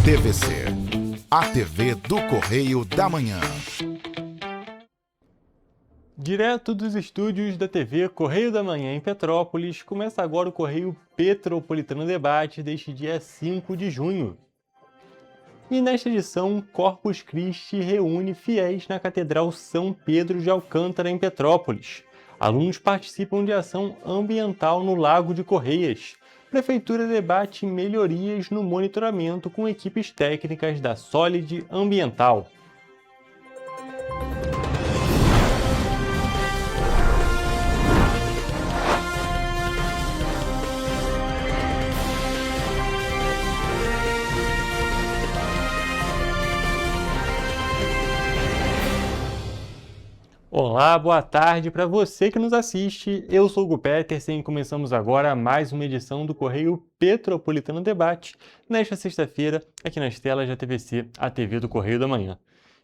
TVC, a TV do Correio da Manhã. Direto dos estúdios da TV Correio da Manhã em Petrópolis, começa agora o Correio Petropolitano Debate deste dia 5 de junho. E nesta edição, Corpus Christi reúne fiéis na Catedral São Pedro de Alcântara em Petrópolis. Alunos participam de ação ambiental no Lago de Correias. Prefeitura debate melhorias no monitoramento com equipes técnicas da Solid Ambiental. Olá, boa tarde para você que nos assiste. Eu sou o Hugo Petersen e começamos agora mais uma edição do Correio Petropolitano Debate, nesta sexta-feira, aqui nas telas da TVC, a TV do Correio da Manhã.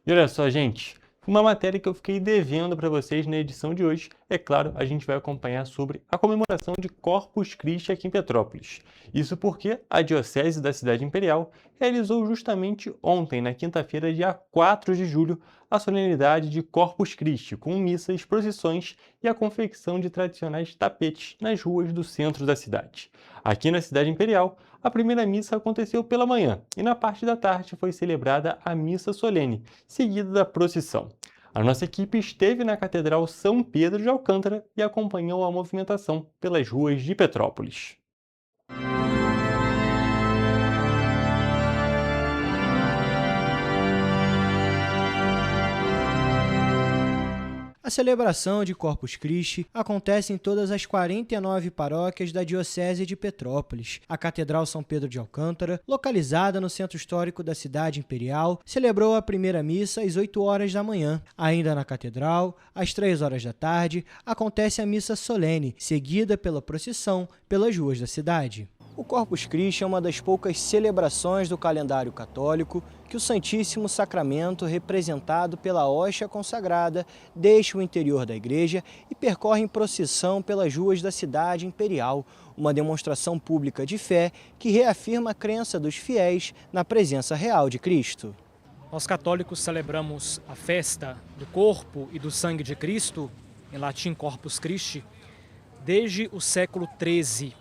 E olha só, gente, uma matéria que eu fiquei devendo para vocês na edição de hoje. É claro, a gente vai acompanhar sobre a comemoração de Corpus Christi aqui em Petrópolis. Isso porque a Diocese da Cidade Imperial realizou justamente ontem, na quinta-feira, dia 4 de julho, a solenidade de Corpus Christi, com missas, procissões e a confecção de tradicionais tapetes nas ruas do centro da cidade. Aqui na Cidade Imperial, a primeira missa aconteceu pela manhã e na parte da tarde foi celebrada a missa solene, seguida da procissão. A nossa equipe esteve na Catedral São Pedro de Alcântara e acompanhou a movimentação pelas ruas de Petrópolis. A celebração de Corpus Christi acontece em todas as 49 paróquias da Diocese de Petrópolis. A Catedral São Pedro de Alcântara, localizada no centro histórico da cidade imperial, celebrou a primeira missa às 8 horas da manhã. Ainda na Catedral, às 3 horas da tarde, acontece a missa solene, seguida pela procissão pelas ruas da cidade. O Corpus Christi é uma das poucas celebrações do calendário católico que o Santíssimo Sacramento, representado pela hóstia consagrada, deixa o interior da igreja e percorre em procissão pelas ruas da cidade imperial, uma demonstração pública de fé que reafirma a crença dos fiéis na presença real de Cristo. Nós católicos celebramos a festa do corpo e do sangue de Cristo, em latim Corpus Christi, desde o século XIII.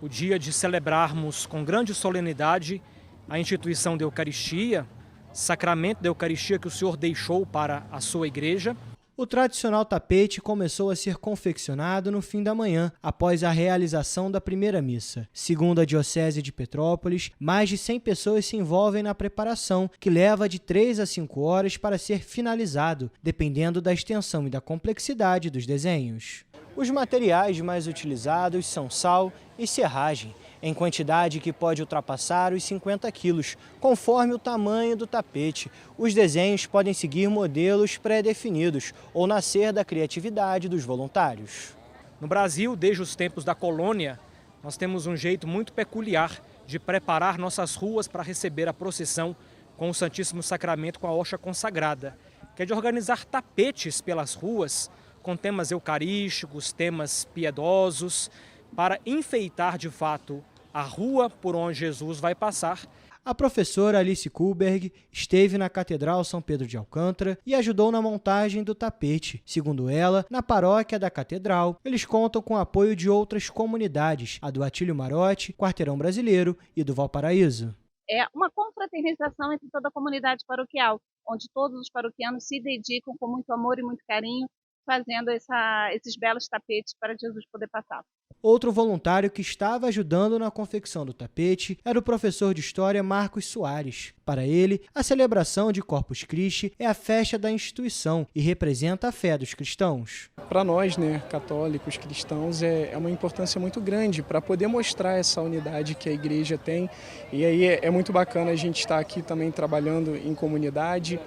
O dia de celebrarmos com grande solenidade a instituição da Eucaristia, sacramento da Eucaristia que o Senhor deixou para a sua igreja. O tradicional tapete começou a ser confeccionado no fim da manhã, após a realização da primeira missa. Segundo a Diocese de Petrópolis, mais de 100 pessoas se envolvem na preparação, que leva de 3 a 5 horas para ser finalizado, dependendo da extensão e da complexidade dos desenhos. Os materiais mais utilizados são sal e serragem, em quantidade que pode ultrapassar os 50 quilos, conforme o tamanho do tapete. Os desenhos podem seguir modelos pré-definidos ou nascer da criatividade dos voluntários. No Brasil, desde os tempos da colônia, nós temos um jeito muito peculiar de preparar nossas ruas para receber a procissão com o Santíssimo Sacramento, com a hóstia consagrada, que é de organizar tapetes pelas ruas, com temas eucarísticos, temas piedosos, para enfeitar de fato a rua por onde Jesus vai passar. A professora Alice Kuhlberg esteve na Catedral São Pedro de Alcântara e ajudou na montagem do tapete. Segundo ela, na paróquia da Catedral, eles contam com o apoio de outras comunidades, a do Atílio Marotti, Quarteirão Brasileiro e do Valparaíso. É uma confraternização entre toda a comunidade paroquial, onde todos os paroquianos se dedicam com muito amor e muito carinho, fazendo esses belos tapetes para Jesus poder passar. Outro voluntário que estava ajudando na confecção do tapete era o professor de História Marcos Soares. Para ele, a celebração de Corpus Christi é a festa da instituição e representa a fé dos cristãos. Para nós, católicos, cristãos, é uma importância muito grande para poder mostrar essa unidade que a igreja tem. E aí é muito bacana a gente estar aqui também trabalhando em comunidade,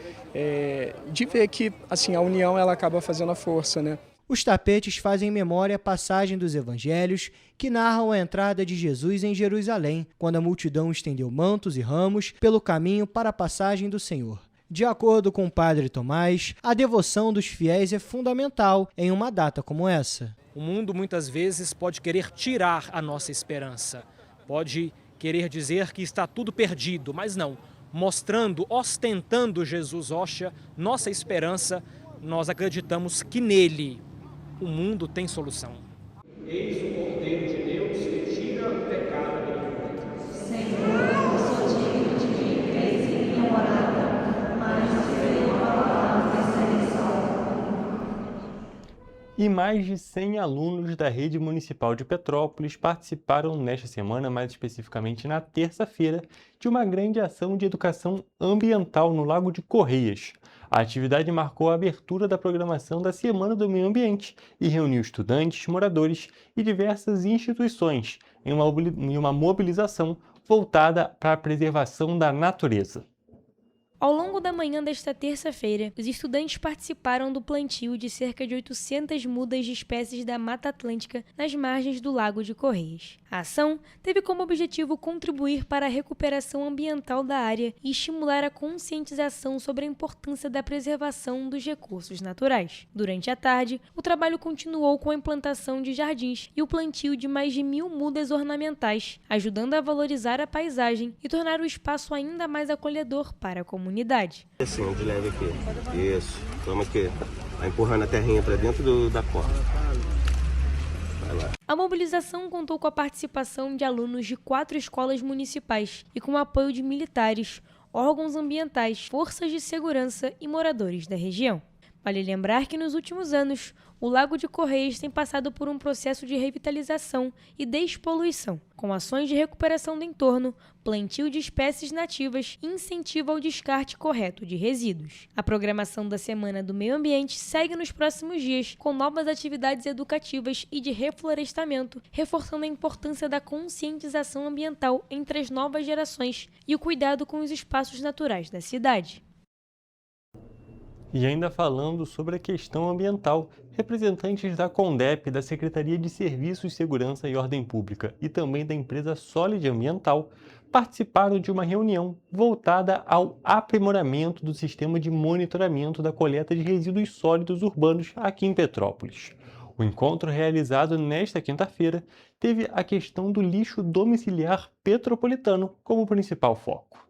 de ver que assim, a união ela acaba fazendo a força, Os tapetes fazem memória a passagem dos evangelhos que narram a entrada de Jesus em Jerusalém, quando a multidão estendeu mantos e ramos pelo caminho para a passagem do Senhor. De acordo com o padre Tomás, a devoção dos fiéis é fundamental em uma data como essa. O mundo muitas vezes pode querer tirar a nossa esperança, pode querer dizer que está tudo perdido, mas não. Mostrando, ostentando Jesus Rocha, nossa esperança, nós acreditamos que nele o mundo tem solução. Eis o Cordeiro de Deus que tira o pecado do mundo. Senhor, eu sou digno de que entres em minha morada, mas se uma palavra serei salvo. E mais de 100 alunos da Rede Municipal de Petrópolis participaram nesta semana, mais especificamente na terça-feira, de uma grande ação de educação ambiental no Lago de Correias. A atividade marcou a abertura da programação da Semana do Meio Ambiente e reuniu estudantes, moradores e diversas instituições em uma mobilização voltada para a preservação da natureza. Ao longo da manhã desta terça-feira, os estudantes participaram do plantio de cerca de 800 mudas de espécies da Mata Atlântica nas margens do Lago de Correias. A ação teve como objetivo contribuir para a recuperação ambiental da área e estimular a conscientização sobre a importância da preservação dos recursos naturais. Durante a tarde, o trabalho continuou com a implantação de jardins e o plantio de mais de 1000 mudas ornamentais, ajudando a valorizar a paisagem e tornar o espaço ainda mais acolhedor para a comunidade. Assim, de leve aqui. Isso. Vamos aqui. Vai empurrando a terrinha para dentro da corda. Vai lá. A mobilização contou com a participação de alunos de 4 escolas municipais e com o apoio de militares, órgãos ambientais, forças de segurança e moradores da região. Vale lembrar que nos últimos anos, o Lago de Correias tem passado por um processo de revitalização e despoluição, com ações de recuperação do entorno, plantio de espécies nativas e incentivo ao descarte correto de resíduos. A programação da Semana do Meio Ambiente segue nos próximos dias, com novas atividades educativas e de reflorestamento, reforçando a importância da conscientização ambiental entre as novas gerações e o cuidado com os espaços naturais da cidade. E ainda falando sobre a questão ambiental, representantes da CONDEP, da Secretaria de Serviços, Segurança e Ordem Pública e também da empresa Solid Ambiental participaram de uma reunião voltada ao aprimoramento do sistema de monitoramento da coleta de resíduos sólidos urbanos aqui em Petrópolis. O encontro realizado nesta quinta-feira teve a questão do lixo domiciliar petropolitano como principal foco.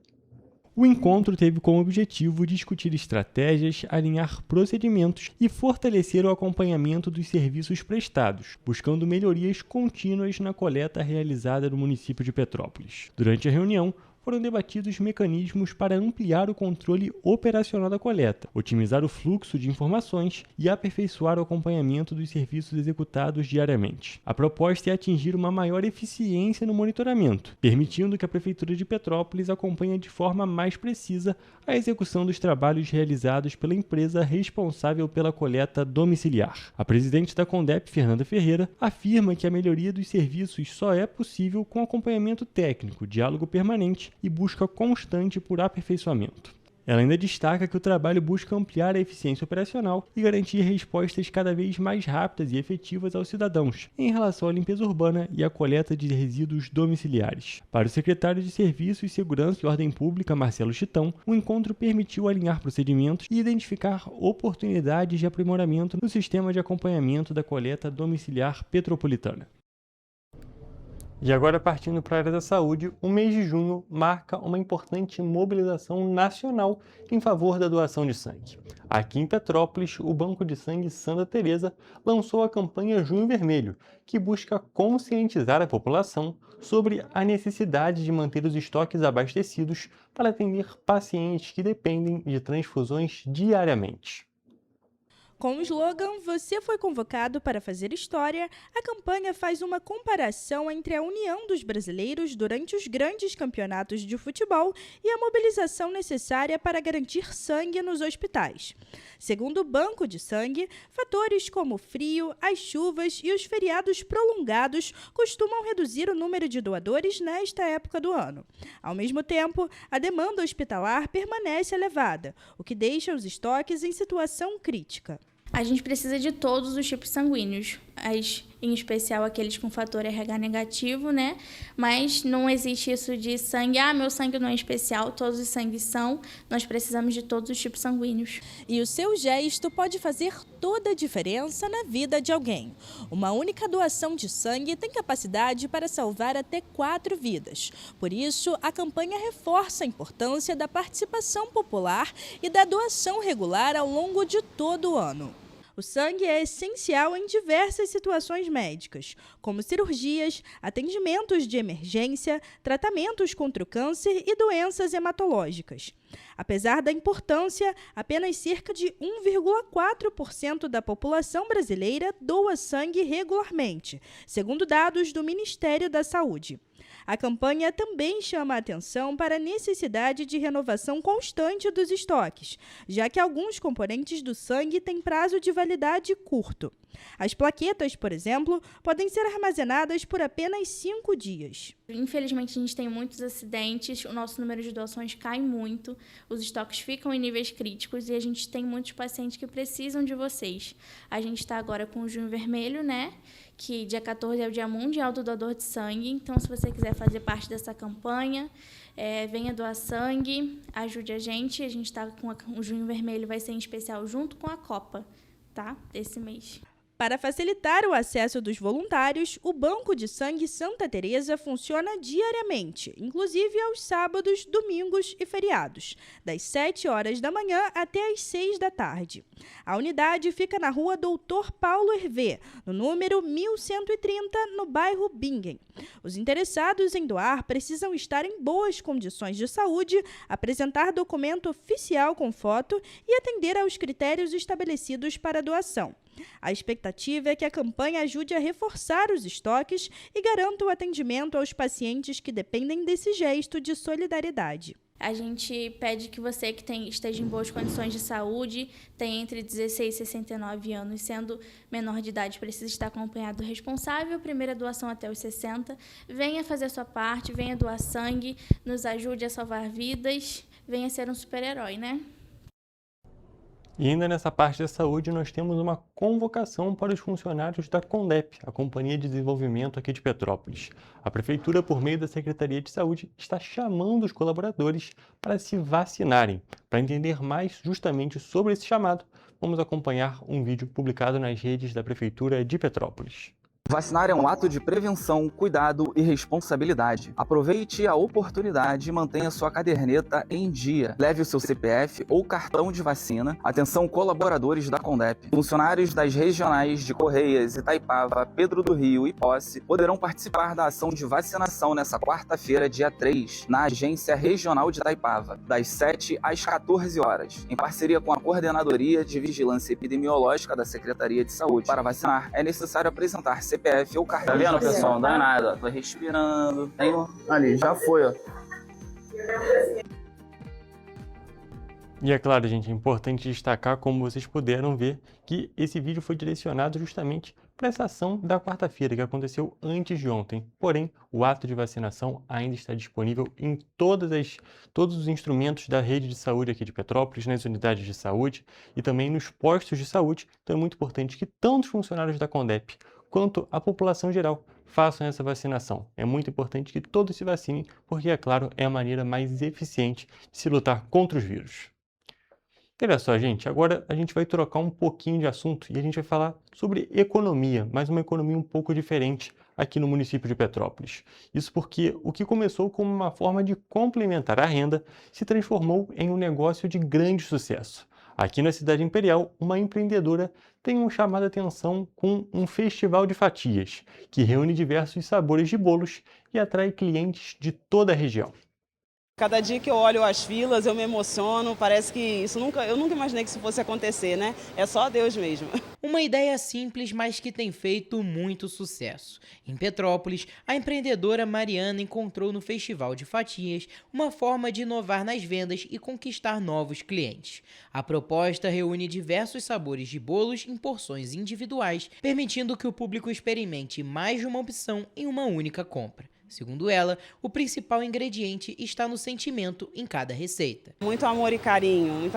O encontro teve como objetivo discutir estratégias, alinhar procedimentos e fortalecer o acompanhamento dos serviços prestados, buscando melhorias contínuas na coleta realizada no município de Petrópolis. Durante a reunião, foram debatidos mecanismos para ampliar o controle operacional da coleta, otimizar o fluxo de informações e aperfeiçoar o acompanhamento dos serviços executados diariamente. A proposta é atingir uma maior eficiência no monitoramento, permitindo que a Prefeitura de Petrópolis acompanhe de forma mais precisa a execução dos trabalhos realizados pela empresa responsável pela coleta domiciliar. A presidente da CONDEP, Fernanda Ferreira, afirma que a melhoria dos serviços só é possível com acompanhamento técnico, diálogo permanente e busca constante por aperfeiçoamento. Ela ainda destaca que o trabalho busca ampliar a eficiência operacional e garantir respostas cada vez mais rápidas e efetivas aos cidadãos em relação à limpeza urbana e à coleta de resíduos domiciliares. Para o secretário de Serviços, Segurança e Ordem Pública, Marcelo Chitão, o encontro permitiu alinhar procedimentos e identificar oportunidades de aprimoramento no sistema de acompanhamento da coleta domiciliar petropolitana. E agora, partindo para a área da saúde, o mês de junho marca uma importante mobilização nacional em favor da doação de sangue. Aqui em Petrópolis, o Banco de Sangue Santa Teresa lançou a campanha Junho Vermelho, que busca conscientizar a população sobre a necessidade de manter os estoques abastecidos para atender pacientes que dependem de transfusões diariamente. Com o slogan "Você foi convocado para fazer história", a campanha faz uma comparação entre a união dos brasileiros durante os grandes campeonatos de futebol e a mobilização necessária para garantir sangue nos hospitais. Segundo o Banco de Sangue, fatores como o frio, as chuvas e os feriados prolongados costumam reduzir o número de doadores nesta época do ano. Ao mesmo tempo, a demanda hospitalar permanece elevada, o que deixa os estoques em situação crítica. A gente precisa de todos os tipos sanguíneos. em especial aqueles com fator RH negativo, né? Mas não existe isso de sangue, meu sangue não é especial, todos os sangues são, nós precisamos de todos os tipos sanguíneos. E o seu gesto pode fazer toda a diferença na vida de alguém. Uma única doação de sangue tem capacidade para salvar até 4 vidas. Por isso, a campanha reforça a importância da participação popular e da doação regular ao longo de todo o ano. O sangue é essencial em diversas situações médicas, como cirurgias, atendimentos de emergência, tratamentos contra o câncer e doenças hematológicas. Apesar da importância, apenas cerca de 1,4% da população brasileira doa sangue regularmente, segundo dados do Ministério da Saúde. A campanha também chama a atenção para a necessidade de renovação constante dos estoques, já que alguns componentes do sangue têm prazo de validade curto. As plaquetas, por exemplo, podem ser armazenadas por apenas 5 dias. Infelizmente, a gente tem muitos acidentes, o nosso número de doações cai muito, os estoques ficam em níveis críticos e a gente tem muitos pacientes que precisam de vocês. A gente está agora com o Junho Vermelho, né? Que dia 14 é o Dia Mundial do Doador de Sangue. Então, se você quiser fazer parte dessa campanha, venha doar sangue, ajude a gente. A gente está com o Junho Vermelho, vai ser em especial junto com a Copa, tá? Desse mês. Para facilitar o acesso dos voluntários, o Banco de Sangue Santa Teresa funciona diariamente, inclusive aos sábados, domingos e feriados, das 7 horas da manhã até as 6 da tarde. A unidade fica na rua Doutor Paulo Hervé, no número 1130, no bairro Bingen. Os interessados em doar precisam estar em boas condições de saúde, apresentar documento oficial com foto e atender aos critérios estabelecidos para a doação. A expectativa é que a campanha ajude a reforçar os estoques e garanta o atendimento aos pacientes que dependem desse gesto de solidariedade. A gente pede que você que esteja em boas condições de saúde, tem entre 16 e 69 anos, sendo menor de idade, precisa estar acompanhado do responsável, primeira doação até os 60. Venha fazer a sua parte, venha doar sangue, nos ajude a salvar vidas, venha ser um super-herói, né? E ainda nessa parte da saúde, nós temos uma convocação para os funcionários da CONDEP, a Companhia de Desenvolvimento aqui de Petrópolis. A Prefeitura, por meio da Secretaria de Saúde, está chamando os colaboradores para se vacinarem. Para entender mais justamente sobre esse chamado, vamos acompanhar um vídeo publicado nas redes da Prefeitura de Petrópolis. Vacinar é um ato de prevenção, cuidado e responsabilidade. Aproveite a oportunidade e mantenha sua caderneta em dia. Leve o seu CPF ou cartão de vacina. Atenção, colaboradores da CONDEP. Funcionários das regionais de Correias, Itaipava, Pedro do Rio e Posse poderão participar da ação de vacinação nesta quarta-feira, dia 3, na Agência Regional de Itaipava, das 7 às 14 horas, em parceria com a Coordenadoria de Vigilância Epidemiológica da Secretaria de Saúde. Para vacinar, é necessário apresentar CPF ou cartão. Tá vendo, pessoal? Não dá nada. Tô respirando. Tem ali, já foi, ó. E é claro, gente, é importante destacar, como vocês puderam ver, que esse vídeo foi direcionado justamente para essa ação da quarta-feira, que aconteceu antes de ontem. Porém, o ato de vacinação ainda está disponível em todos os instrumentos da rede de saúde aqui de Petrópolis, nas unidades de saúde e também nos postos de saúde. Então é muito importante que tanto os funcionários da CONDEP quanto a população geral façam essa vacinação. É muito importante que todos se vacinem, porque, é claro, é a maneira mais eficiente de se lutar contra os vírus. Olha só, gente, agora a gente vai trocar um pouquinho de assunto e a gente vai falar sobre economia, mas uma economia um pouco diferente aqui no município de Petrópolis. Isso porque o que começou como uma forma de complementar a renda se transformou em um negócio de grande sucesso. Aqui na Cidade Imperial, uma empreendedora tem chamado a atenção com um festival de fatias, que reúne diversos sabores de bolos e atrai clientes de toda a região. Cada dia que eu olho as filas, eu me emociono, parece que eu nunca imaginei que isso fosse acontecer, né? É só Deus mesmo. Uma ideia simples, mas que tem feito muito sucesso. Em Petrópolis, a empreendedora Mariana encontrou no Festival de Fatias uma forma de inovar nas vendas e conquistar novos clientes. A proposta reúne diversos sabores de bolos em porções individuais, permitindo que o público experimente mais de uma opção em uma única compra. Segundo ela, o principal ingrediente está no sentimento em cada receita. Muito amor e carinho,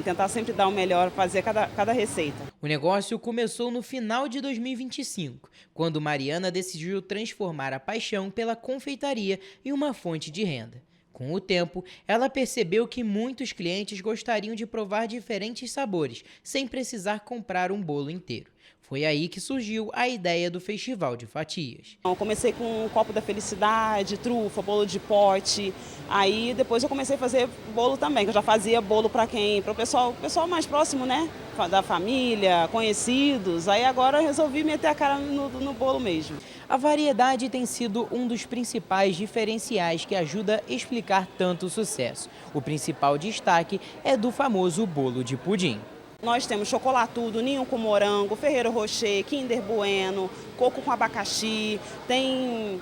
tentar sempre dar o melhor, fazer cada receita. O negócio começou no final de 2025, quando Mariana decidiu transformar a paixão pela confeitaria em uma fonte de renda. Com o tempo, ela percebeu que muitos clientes gostariam de provar diferentes sabores, sem precisar comprar um bolo inteiro. Foi aí que surgiu a ideia do Festival de Fatias. Eu comecei com um copo da felicidade, trufa, bolo de pote. Aí depois eu comecei a fazer bolo também, que eu já fazia bolo para quem? Para o pessoal mais próximo, né? Da família, conhecidos. Aí agora eu resolvi meter a cara no bolo mesmo. A variedade tem sido um dos principais diferenciais que ajuda a explicar tanto sucesso. O principal destaque é do famoso bolo de pudim. Nós temos chocolatudo, ninho com morango, Ferrero Rocher, Kinder Bueno, coco com abacaxi, tem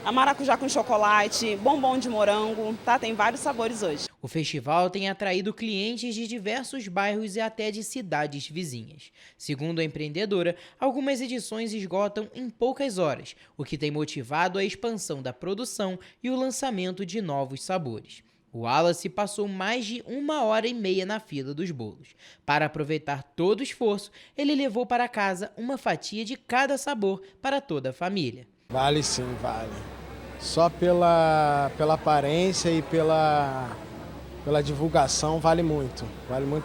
a maracujá com chocolate, bombom de morango, tá? Tem vários sabores hoje. O festival tem atraído clientes de diversos bairros e até de cidades vizinhas. Segundo a empreendedora, algumas edições esgotam em poucas horas, o que tem motivado a expansão da produção e o lançamento de novos sabores. O Wallace passou mais de 1h30 na fila dos bolos. Para aproveitar todo o esforço, ele levou para casa uma fatia de cada sabor para toda a família. Vale sim, vale. Só pela aparência e pela divulgação vale muito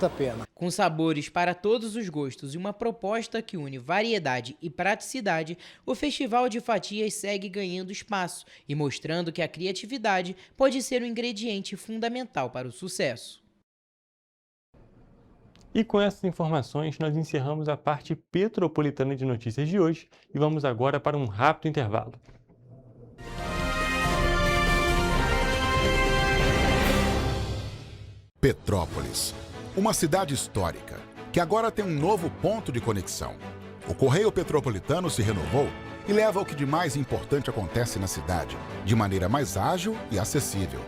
a pena. Com sabores para todos os gostos e uma proposta que une variedade e praticidade, o Festival de Fatias segue ganhando espaço e mostrando que a criatividade pode ser um ingrediente fundamental para o sucesso. E com essas informações, nós encerramos a parte petropolitana de notícias de hoje e vamos agora para um rápido intervalo. Petrópolis, uma cidade histórica, que agora tem um novo ponto de conexão. O Correio Petropolitano se renovou e leva o que de mais importante acontece na cidade, de maneira mais ágil e acessível.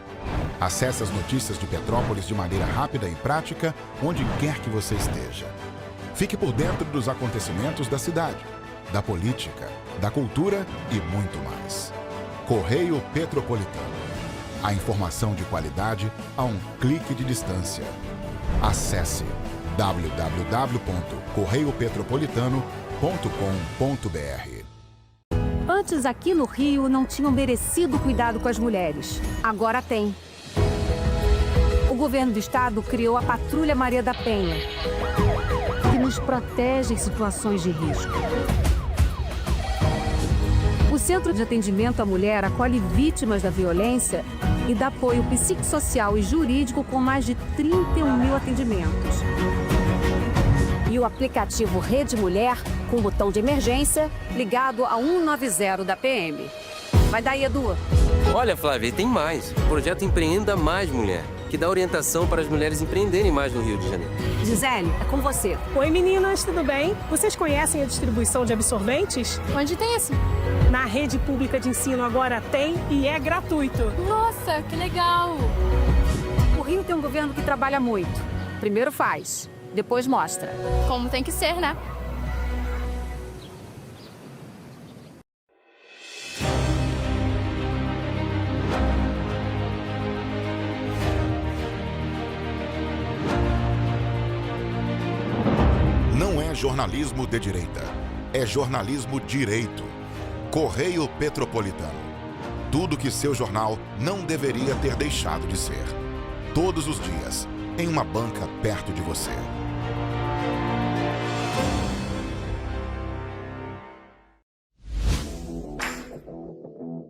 Acesse as notícias de Petrópolis de maneira rápida e prática, onde quer que você esteja. Fique por dentro dos acontecimentos da cidade, da política, da cultura e muito mais. Correio Petropolitano. A informação de qualidade a um clique de distância. Acesse www.correiopetropolitano.com.br. Antes, aqui no Rio, não tinham merecido cuidado com as mulheres. Agora tem. O governo do estado criou a Patrulha Maria da Penha, que nos protege em situações de risco. O Centro de Atendimento à Mulher acolhe vítimas da violência e dá apoio psicossocial e jurídico com mais de 31 mil atendimentos. E o aplicativo Rede Mulher, com botão de emergência, ligado a 190 da PM. Vai daí, Edu. Olha, Flávia, tem mais. O projeto Empreenda Mais Mulher, que dá orientação para as mulheres empreenderem mais no Rio de Janeiro. Gisele, é com você. Oi, meninas, tudo bem? Vocês conhecem a distribuição de absorventes? Onde tem isso? Na rede pública de ensino agora tem e é gratuito. Nossa, que legal! O Rio tem um governo que trabalha muito. Primeiro faz, depois mostra. Como tem que ser, né? Não é jornalismo de direita, é jornalismo direito. Correio Petropolitano. Tudo que seu jornal não deveria ter deixado de ser. Todos os dias, em uma banca perto de você.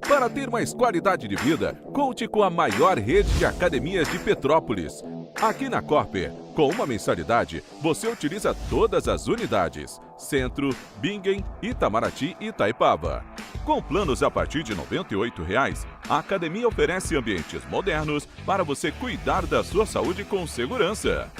Para ter mais qualidade de vida, conte com a maior rede de academias de Petrópolis. Aqui na Corper, com uma mensalidade, você utiliza todas as unidades: Centro, Bingen, Itamaraty e Itaipava. Com planos a partir de R$ 98,00, a academia oferece ambientes modernos para você cuidar da sua saúde com segurança.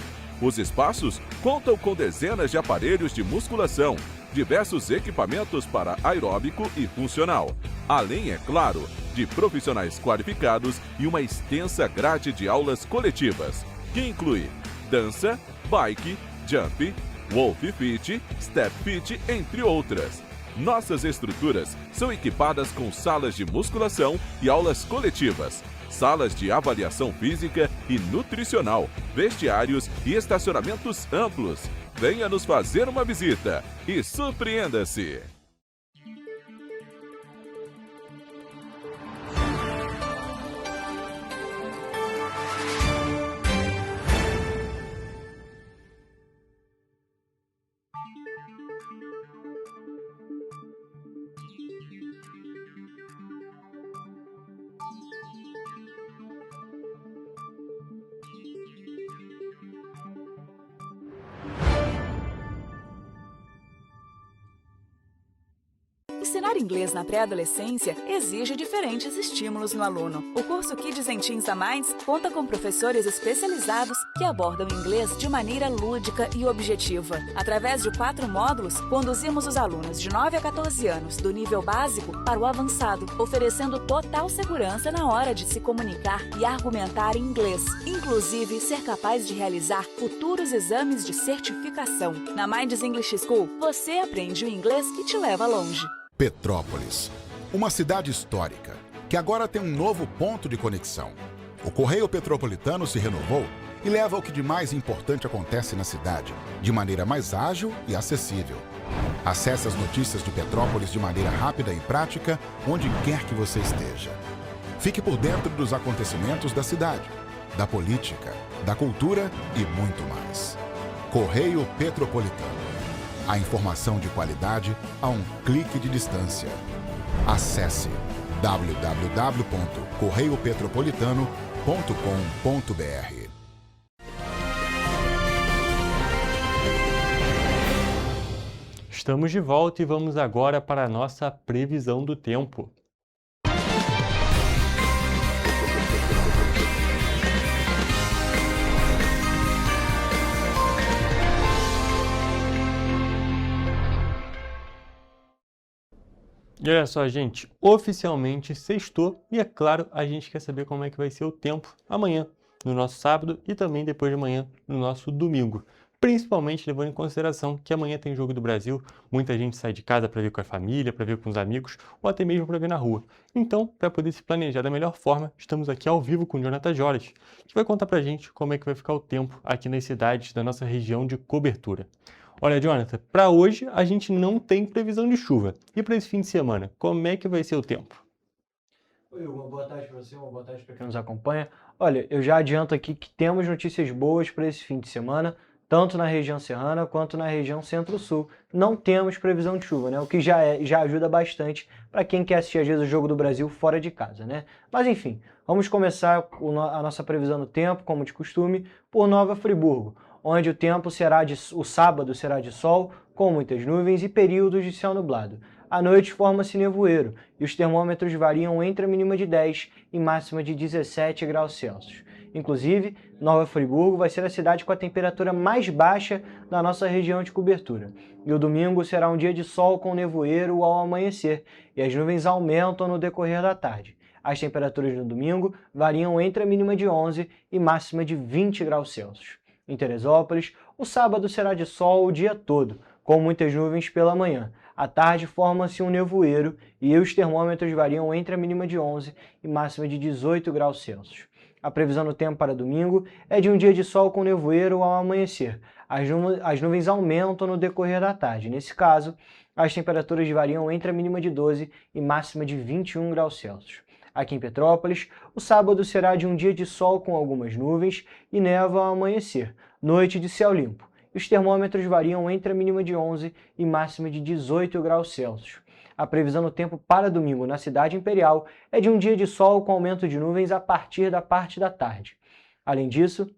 Os espaços contam com dezenas de aparelhos de musculação, diversos equipamentos para aeróbico e funcional, além, é claro, de profissionais qualificados e uma extensa grade de aulas coletivas, que inclui dança, bike, jump, wolf fit, step fit, entre outras. Nossas estruturas são equipadas com salas de musculação e aulas coletivas, salas de avaliação física e nutricional, vestiários e estacionamentos amplos. Venha nos fazer uma visita e surpreenda-se! Ensinar inglês na pré-adolescência exige diferentes estímulos no aluno. O curso Kids and Teens a Mais conta com professores especializados que abordam inglês de maneira lúdica e objetiva. Através de 4 módulos, conduzimos os alunos de 9 a 14 anos do nível básico para o avançado, oferecendo total segurança na hora de se comunicar e argumentar em inglês, inclusive ser capaz de realizar futuros exames de certificação. Na Minds English School, você aprende o inglês que te leva longe. Petrópolis, uma cidade histórica, que agora tem um novo ponto de conexão. O Correio Petropolitano se renovou e leva o que de mais importante acontece na cidade, de maneira mais ágil e acessível. Acesse as notícias de Petrópolis de maneira rápida e prática, onde quer que você esteja. Fique por dentro dos acontecimentos da cidade, da política, da cultura e muito mais. Correio Petropolitano. A informação de qualidade a um clique de distância. Acesse www.correiopetropolitano.com.br. Estamos de volta e vamos agora para a nossa previsão do tempo. E olha só, gente, oficialmente sextou e, é claro, a gente quer saber como é que vai ser o tempo amanhã, no nosso sábado e também depois de amanhã, no nosso domingo. Principalmente levando em consideração que amanhã tem Jogo do Brasil, muita gente sai de casa para ver com a família, para ver com os amigos ou até mesmo para ver na rua. Então, para poder se planejar da melhor forma, estamos aqui ao vivo com o Jonathan Joras, que vai contar para a gente como é que vai ficar o tempo aqui nas cidades da nossa região de cobertura. Olha, Jonathan, para hoje a gente não tem previsão de chuva. E para esse fim de semana, como é que vai ser o tempo? Oi, uma boa tarde para você, uma boa tarde para quem nos acompanha. Olha, eu já adianto aqui que temos notícias boas para esse fim de semana, tanto na região serrana quanto na região centro-sul. Não temos previsão de chuva, né? O que já ajuda bastante para quem quer assistir às vezes o Jogo do Brasil fora de casa, né? Mas enfim, vamos começar a nossa previsão do tempo, como de costume, por Nova Friburgo, onde o tempo o sábado será de sol, com muitas nuvens e períodos de céu nublado. À noite forma-se nevoeiro e os termômetros variam entre a mínima de 10 e máxima de 17 graus Celsius. Inclusive, Nova Friburgo vai ser a cidade com a temperatura mais baixa da nossa região de cobertura. E o domingo será um dia de sol com nevoeiro ao amanhecer e as nuvens aumentam no decorrer da tarde. As temperaturas no domingo variam entre a mínima de 11 e máxima de 20 graus Celsius. Em Teresópolis, o sábado será de sol o dia todo, com muitas nuvens pela manhã. À tarde forma-se um nevoeiro e os termômetros variam entre a mínima de 11 e máxima de 18 graus Celsius. A previsão do tempo para domingo é de um dia de sol com nevoeiro ao amanhecer. As nuvens aumentam no decorrer da tarde. Nesse caso, as temperaturas variam entre a mínima de 12 e máxima de 21 graus Celsius. Aqui em Petrópolis, o sábado será de um dia de sol com algumas nuvens e névoa ao amanhecer, noite de céu limpo. Os termômetros variam entre a mínima de 11 e máxima de 18 graus Celsius. A previsão do tempo para domingo na cidade imperial é de um dia de sol com aumento de nuvens a partir da parte da tarde. Além disso,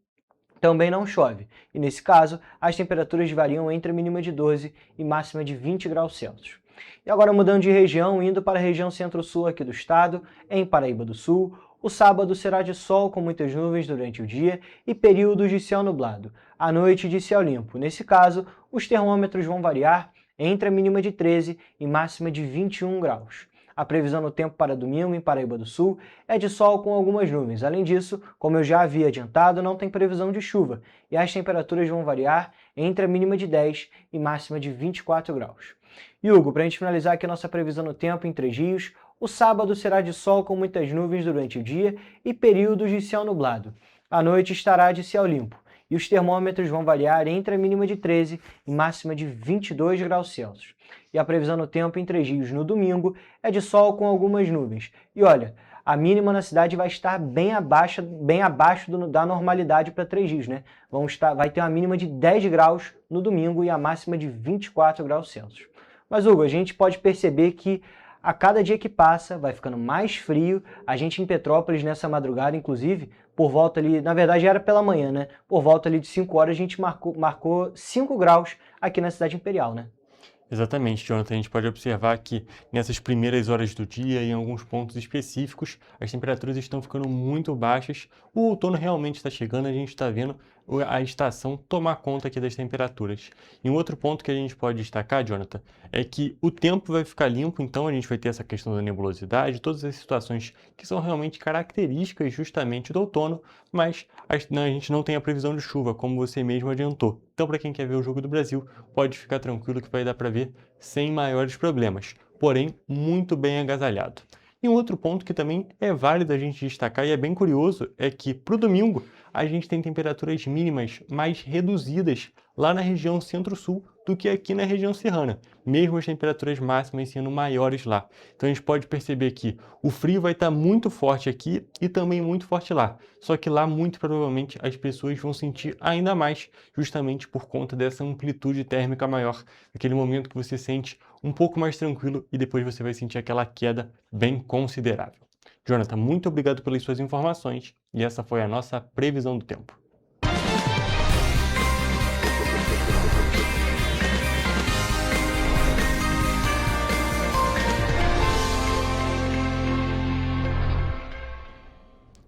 também não chove, e nesse caso, as temperaturas variam entre a mínima de 12 e máxima de 20 graus Celsius. E agora mudando de região, indo para a região centro-sul aqui do estado, em Paraíba do Sul, o sábado será de sol com muitas nuvens durante o dia e períodos de céu nublado, à noite de céu limpo. Nesse caso, os termômetros vão variar entre a mínima de 13 e máxima de 21 graus. A previsão no tempo para domingo em Paraíba do Sul é de sol com algumas nuvens. Além disso, como eu já havia adiantado, não tem previsão de chuva e as temperaturas vão variar entre a mínima de 10 e máxima de 24 graus. E Hugo, para a gente finalizar aqui a nossa previsão no tempo em Três Rios, o sábado será de sol com muitas nuvens durante o dia e períodos de céu nublado. À noite estará de céu limpo e os termômetros vão variar entre a mínima de 13 e máxima de 22 graus Celsius. E a previsão no tempo em Três Rios no domingo é de sol com algumas nuvens. E olha, a mínima na cidade vai estar bem abaixo da normalidade para Três Rios, né? Vai ter uma mínima de 10 graus no domingo e a máxima de 24 graus Celsius. Mas Hugo, a gente pode perceber que a cada dia que passa, vai ficando mais frio. A gente em Petrópolis, nessa madrugada, inclusive, por volta ali, na verdade era pela manhã, né? Por volta ali de 5 horas, a gente marcou 5 graus aqui na cidade imperial, né? Exatamente, Jonathan. A gente pode observar que nessas primeiras horas do dia, em alguns pontos específicos, as temperaturas estão ficando muito baixas. O outono realmente está chegando, a gente está vendo a estação tomar conta aqui das temperaturas. E um outro ponto que a gente pode destacar, Jonathan, é que o tempo vai ficar limpo, então a gente vai ter essa questão da nebulosidade, todas as situações que são realmente características justamente do outono, mas a gente não tem a previsão de chuva, como você mesmo adiantou. Então, para quem quer ver o Jogo do Brasil, pode ficar tranquilo que vai dar para ver sem maiores problemas, porém muito bem agasalhado. E um outro ponto que também é válido a gente destacar e é bem curioso é que para o domingo a gente tem temperaturas mínimas mais reduzidas lá na região centro-sul do que aqui na região serrana, mesmo as temperaturas máximas sendo maiores lá. Então a gente pode perceber que o frio vai estar muito forte aqui e também muito forte lá, só que lá muito provavelmente as pessoas vão sentir ainda mais, justamente por conta dessa amplitude térmica maior, aquele momento que você sente um pouco mais tranquilo e depois você vai sentir aquela queda bem considerável. Jonathan, muito obrigado pelas suas informações e essa foi a nossa previsão do tempo.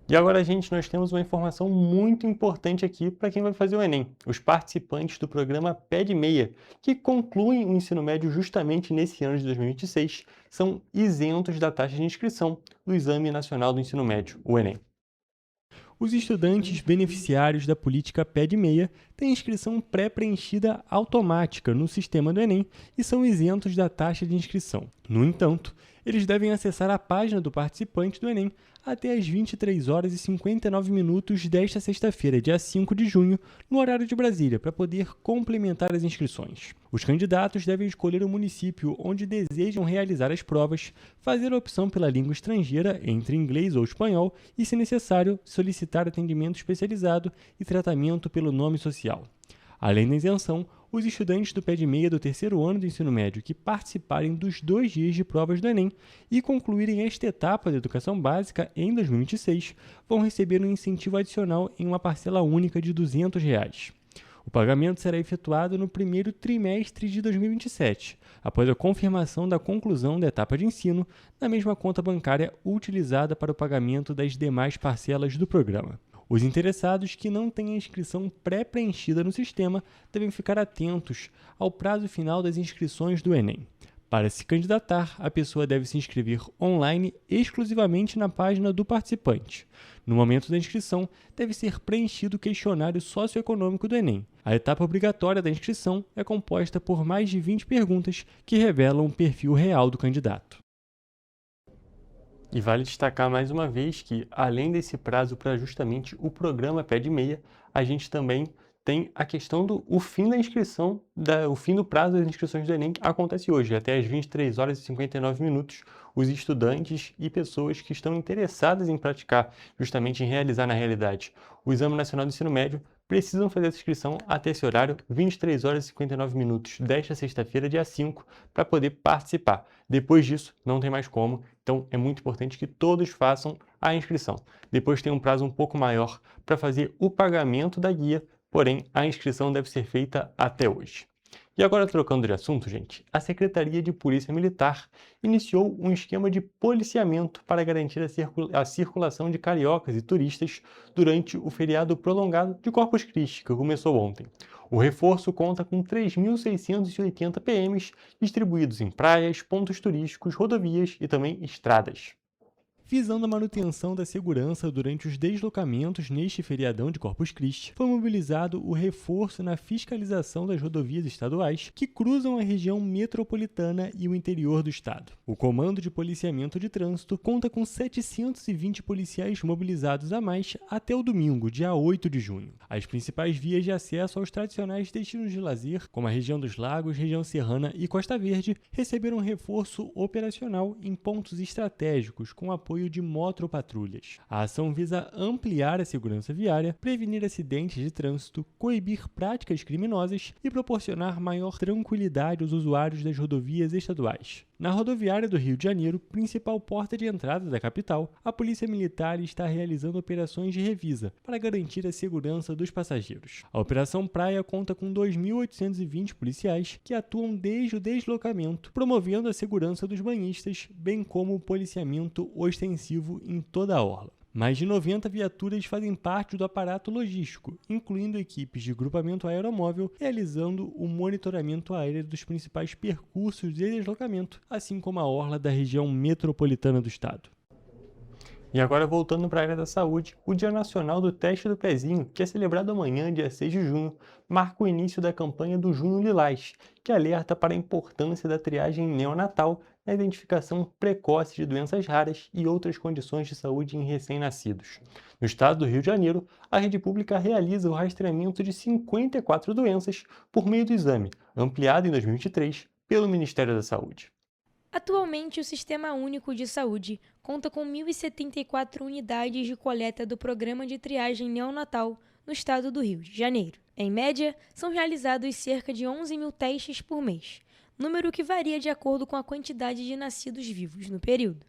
E agora, gente, nós temos uma informação muito importante aqui para quem vai fazer o Enem. Os participantes do programa Pé de Meia, que concluem o ensino médio justamente nesse ano de 2026, são isentos da taxa de inscrição do Exame Nacional do Ensino Médio, o Enem. Os estudantes beneficiários da política Pé de Meia têm inscrição pré-preenchida automática no sistema do Enem e são isentos da taxa de inscrição. No entanto, eles devem acessar a página do participante do Enem até às 23 horas e 59 minutos desta sexta-feira, dia 5 de junho, no horário de Brasília, para poder complementar as inscrições. Os candidatos devem escolher o município onde desejam realizar as provas, fazer a opção pela língua estrangeira, entre inglês ou espanhol, e, se necessário, solicitar atendimento especializado e tratamento pelo nome social. Além da isenção, os estudantes do Pé de Meia do terceiro ano do ensino médio que participarem dos 2 dias de provas do Enem e concluírem esta etapa da educação básica em 2026 vão receber um incentivo adicional em uma parcela única de R$ 200. O pagamento será efetuado no primeiro trimestre de 2027, após a confirmação da conclusão da etapa de ensino, na mesma conta bancária utilizada para o pagamento das demais parcelas do programa. Os interessados que não têm a inscrição pré-preenchida no sistema devem ficar atentos ao prazo final das inscrições do Enem. Para se candidatar, a pessoa deve se inscrever online exclusivamente na página do participante. No momento da inscrição, deve ser preenchido o questionário socioeconômico do Enem. A etapa obrigatória da inscrição é composta por mais de 20 perguntas que revelam o perfil real do candidato. E vale destacar mais uma vez que, além desse prazo para justamente o programa Pé de Meia, a gente também tem a questão do fim da inscrição, o fim do prazo das inscrições do Enem que acontece hoje, até às 23 horas e 59 minutos. Os estudantes e pessoas que estão interessadas em praticar, justamente em realizar na realidade, o Exame Nacional do Ensino Médio, precisam fazer essa inscrição até esse horário, 23 horas e 59 minutos desta sexta-feira, dia 5, para poder participar. Depois disso, não tem mais como, então é muito importante que todos façam a inscrição. Depois tem um prazo um pouco maior para fazer o pagamento da guia, porém a inscrição deve ser feita até hoje. E agora, trocando de assunto, gente, a Secretaria de Polícia Militar iniciou um esquema de policiamento para garantir a circulação de cariocas e turistas durante o feriado prolongado de Corpus Christi, que começou ontem. O reforço conta com 3.680 PMs distribuídos em praias, pontos turísticos, rodovias e também estradas. Visando a manutenção da segurança durante os deslocamentos neste feriadão de Corpus Christi, foi mobilizado o reforço na fiscalização das rodovias estaduais que cruzam a região metropolitana e o interior do estado. O Comando de Policiamento de Trânsito conta com 720 policiais mobilizados a mais até o domingo, dia 8 de junho. As principais vias de acesso aos tradicionais destinos de lazer, como a região dos Lagos, região serrana e Costa Verde, receberam reforço operacional em pontos estratégicos com apoio de motopatrulhas. A ação visa ampliar a segurança viária, prevenir acidentes de trânsito, coibir práticas criminosas e proporcionar maior tranquilidade aos usuários das rodovias estaduais. Na rodoviária do Rio de Janeiro, principal porta de entrada da capital, a Polícia Militar está realizando operações de revisa para garantir a segurança dos passageiros. A Operação Praia conta com 2.820 policiais que atuam desde o deslocamento, promovendo a segurança dos banhistas, bem como o policiamento ostensivo em toda a orla. Mais de 90 viaturas fazem parte do aparato logístico, incluindo equipes de grupamento aeromóvel, realizando o monitoramento aéreo dos principais percursos de deslocamento, assim como a orla da região metropolitana do estado. E agora, voltando para a área da saúde, o Dia Nacional do Teste do Pezinho, que é celebrado amanhã, dia 6 de junho, marca o início da campanha do Junho Lilás, que alerta para a importância da triagem neonatal na identificação precoce de doenças raras e outras condições de saúde em recém-nascidos. No estado do Rio de Janeiro, a rede pública realiza o rastreamento de 54 doenças por meio do exame, ampliado em 2023 pelo Ministério da Saúde. Atualmente, o Sistema Único de Saúde conta com 1.074 unidades de coleta do Programa de Triagem Neonatal no estado do Rio de Janeiro. Em média, são realizados cerca de 11.000 testes por mês, número que varia de acordo com a quantidade de nascidos vivos no período.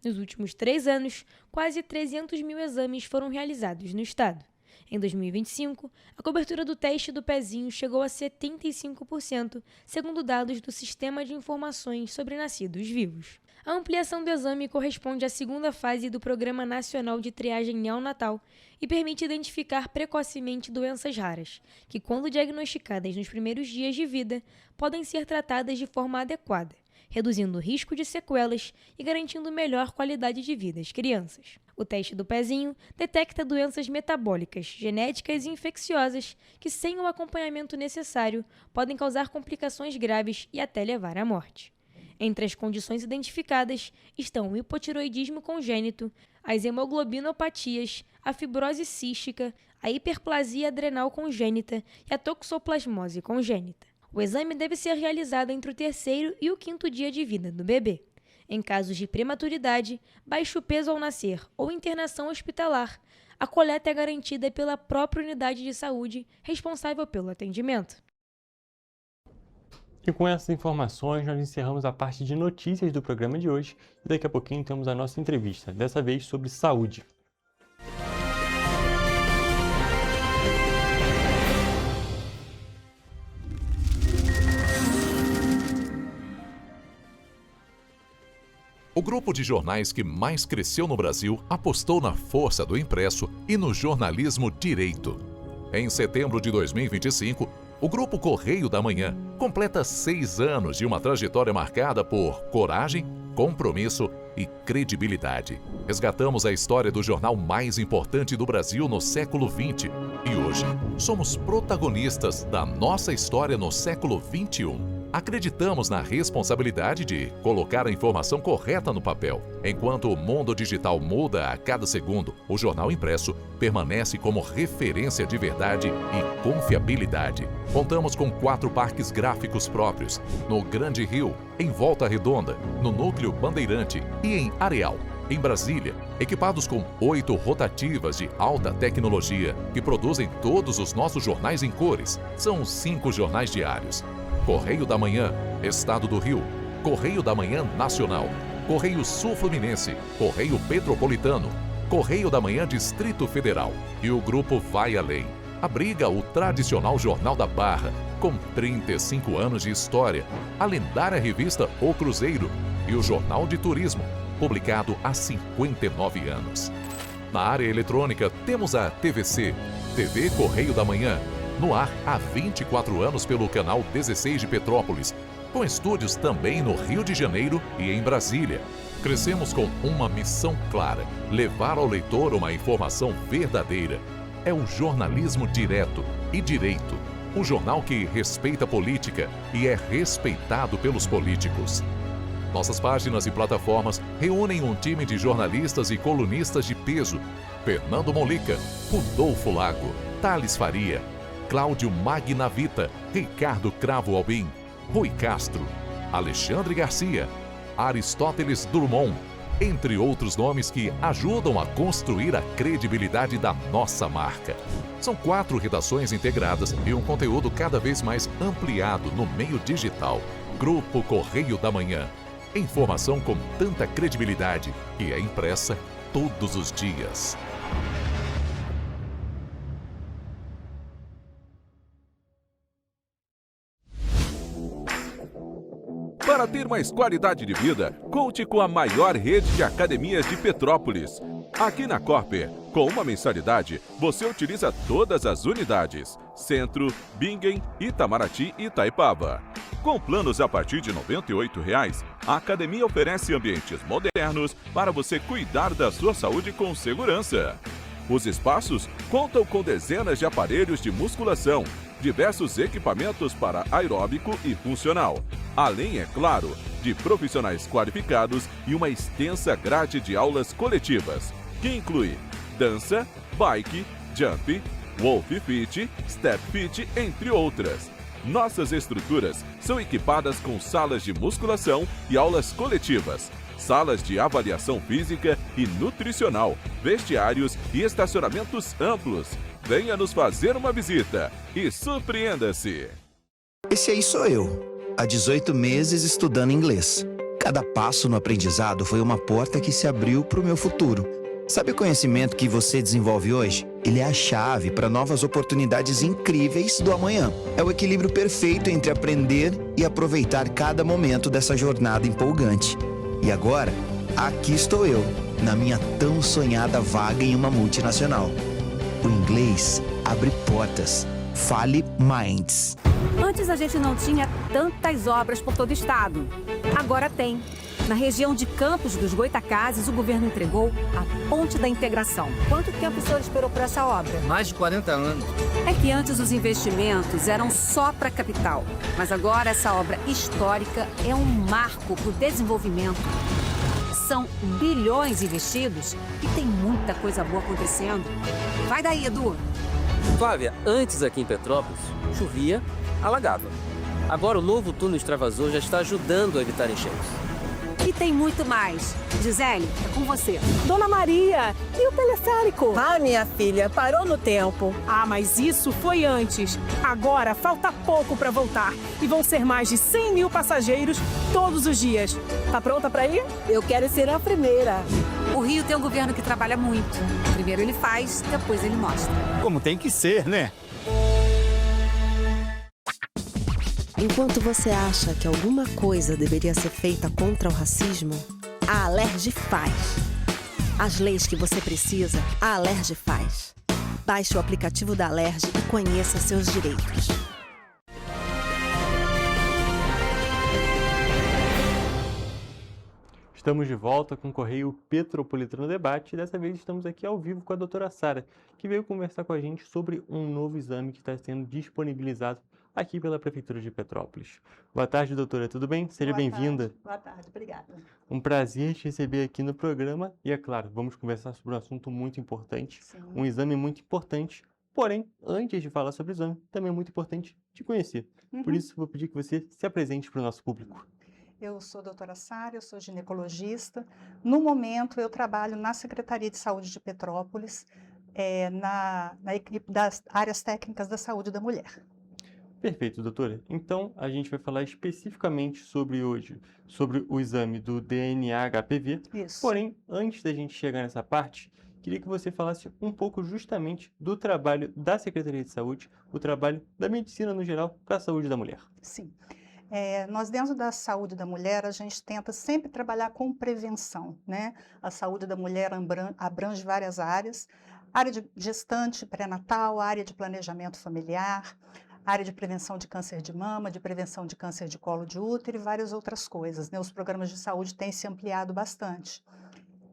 Nos últimos 3 anos, quase 300.000 exames foram realizados no estado. Em 2025, a cobertura do teste do pezinho chegou a 75%, segundo dados do Sistema de Informações sobre Nascidos Vivos. A ampliação do exame corresponde à segunda fase do Programa Nacional de Triagem Neonatal e permite identificar precocemente doenças raras, que, quando diagnosticadas nos primeiros dias de vida, podem ser tratadas de forma adequada, reduzindo o risco de sequelas e garantindo melhor qualidade de vida às crianças. O teste do pezinho detecta doenças metabólicas, genéticas e infecciosas que, sem o acompanhamento necessário, podem causar complicações graves e até levar à morte. Entre as condições identificadas estão o hipotiroidismo congênito, as hemoglobinopatias, a fibrose cística, a hiperplasia adrenal congênita e a toxoplasmose congênita. O exame deve ser realizado entre o 3º e o 5º dia de vida do bebê. Em casos de prematuridade, baixo peso ao nascer ou internação hospitalar, a coleta é garantida pela própria unidade de saúde responsável pelo atendimento. E com essas informações, nós encerramos a parte de notícias do programa de hoje e daqui a pouquinho temos a nossa entrevista, dessa vez sobre saúde. O grupo de jornais que mais cresceu no Brasil apostou na força do impresso e no jornalismo direito. Em setembro de 2025, o Grupo Correio da Manhã completa 6 anos de uma trajetória marcada por coragem, compromisso e credibilidade. Resgatamos a história do jornal mais importante do Brasil no século XX e hoje somos protagonistas da nossa história no século XXI. Acreditamos na responsabilidade de colocar a informação correta no papel. Enquanto o mundo digital muda a cada segundo, o jornal impresso permanece como referência de verdade e confiabilidade. Contamos com 4 parques gráficos próprios, no Grande Rio, em Volta Redonda, no Núcleo Bandeirante e em Areal, em Brasília, equipados com 8 rotativas de alta tecnologia que produzem todos os nossos jornais em cores. São 5 jornais diários. Correio da Manhã, Estado do Rio, Correio da Manhã Nacional, Correio Sul Fluminense, Correio Petropolitano, Correio da Manhã Distrito Federal e o Grupo Vai Além. Abriga o tradicional Jornal da Barra, Com 35 anos de história, a lendária revista O Cruzeiro e o Jornal de Turismo, publicado há 59 anos. Na área eletrônica, temos a TVC, TV Correio da Manhã, no ar há 24 anos pelo canal 16 de Petrópolis, com estúdios também no Rio de Janeiro e em Brasília. Crescemos com uma missão clara: levar ao leitor uma informação verdadeira. É um jornalismo direto e direito. Um jornal que respeita a política e é respeitado pelos políticos. Nossas páginas e plataformas reúnem um time de jornalistas e colunistas de peso: Fernando Molica, Rodolfo Lago, Thales Faria, Cláudio Magnavita, Ricardo Cravo Albim, Rui Castro, Alexandre Garcia, Aristóteles Drummond, entre outros nomes que ajudam a construir a credibilidade da nossa marca. São 4 redações integradas e um conteúdo cada vez mais ampliado no meio digital. Grupo Correio da Manhã. Informação com tanta credibilidade que é impressa todos os dias. Para ter mais qualidade de vida, conte com a maior rede de academias de Petrópolis. Aqui na Corper, com uma mensalidade, você utiliza todas as unidades: Centro, Bingen, Itamaraty e Itaipava. Com planos a partir de R$ 98,00, a academia oferece ambientes modernos para você cuidar da sua saúde com segurança. Os espaços contam com dezenas de aparelhos de musculação, diversos equipamentos para aeróbico e funcional, além, é claro, de profissionais qualificados e uma extensa grade de aulas coletivas, que inclui dança, bike, jump, wolf fit, step fit, entre outras. Nossas estruturas são equipadas com salas de musculação e aulas coletivas, salas de avaliação física e nutricional, vestiários e estacionamentos amplos. Venha nos fazer uma visita e surpreenda-se! Esse aí sou eu, há 18 meses estudando inglês. Cada passo no aprendizado foi uma porta que se abriu para o meu futuro. Sabe o conhecimento que você desenvolve hoje? Ele é a chave para novas oportunidades incríveis do amanhã. É o equilíbrio perfeito entre aprender e aproveitar cada momento dessa jornada empolgante. E agora, aqui estou eu, na minha tão sonhada vaga em uma multinacional. O inglês abre portas. Fale Minds. Antes a gente não tinha tantas obras por todo o estado. Agora tem. Na região de Campos dos Goitacazes, o governo entregou a Ponte da Integração. Quanto tempo o senhor esperou por essa obra? Mais de 40 anos. É que antes os investimentos eram só para a capital. Mas agora essa obra histórica é um marco para o desenvolvimento. São bilhões investidos e tem muita coisa boa acontecendo. Vai daí, Edu. Flávia, antes aqui em Petrópolis, chovia, alagava. Agora o novo túnel extravasor já está ajudando a evitar enchentes. E tem muito mais. Gisele, é com você. Dona Maria, e o teleférico? Ah, minha filha, parou no tempo. Ah, mas isso foi antes. Agora falta pouco para voltar. E vão ser mais de 100 mil passageiros todos os dias. Tá pronta para ir? Eu quero ser a primeira. O Rio tem um governo que trabalha muito. Primeiro ele faz, depois ele mostra. Como tem que ser, né? Enquanto você acha que alguma coisa deveria ser feita contra o racismo, a Alerj faz. As leis que você precisa, a Alerj faz. Baixe o aplicativo da Alerj e conheça seus direitos. Estamos de volta com o Correio Petropolitano Debate e dessa vez estamos aqui ao vivo com a doutora Sara, que veio conversar com a gente sobre um novo exame que está sendo disponibilizado aqui pela Prefeitura de Petrópolis. Boa tarde, doutora, tudo bem? Seja bem-vinda. Boa tarde, obrigada. Um prazer te receber aqui no programa e, é claro, vamos conversar sobre um assunto muito importante, um exame muito importante, porém, antes de falar sobre o exame, também é muito importante te conhecer. Por isso, vou pedir que você se apresente para o nosso público. Eu sou a doutora Sara, eu sou ginecologista. No momento, eu trabalho na Secretaria de Saúde de Petrópolis, na equipe das áreas técnicas da saúde da mulher. Perfeito, doutora. Então, a gente vai falar especificamente sobre o exame do DNA HPV. Isso. Porém, antes da gente chegar nessa parte, queria que você falasse um pouco justamente do trabalho da Secretaria de Saúde, o trabalho da medicina no geral para a saúde da mulher. Sim. Nós, dentro da saúde da mulher, a gente tenta sempre trabalhar com prevenção, né? A saúde da mulher abrange várias áreas, área de gestante, pré-natal, área de planejamento familiar, área de prevenção de câncer de mama, de prevenção de câncer de colo de útero e várias outras coisas, né? Os programas de saúde têm se ampliado bastante.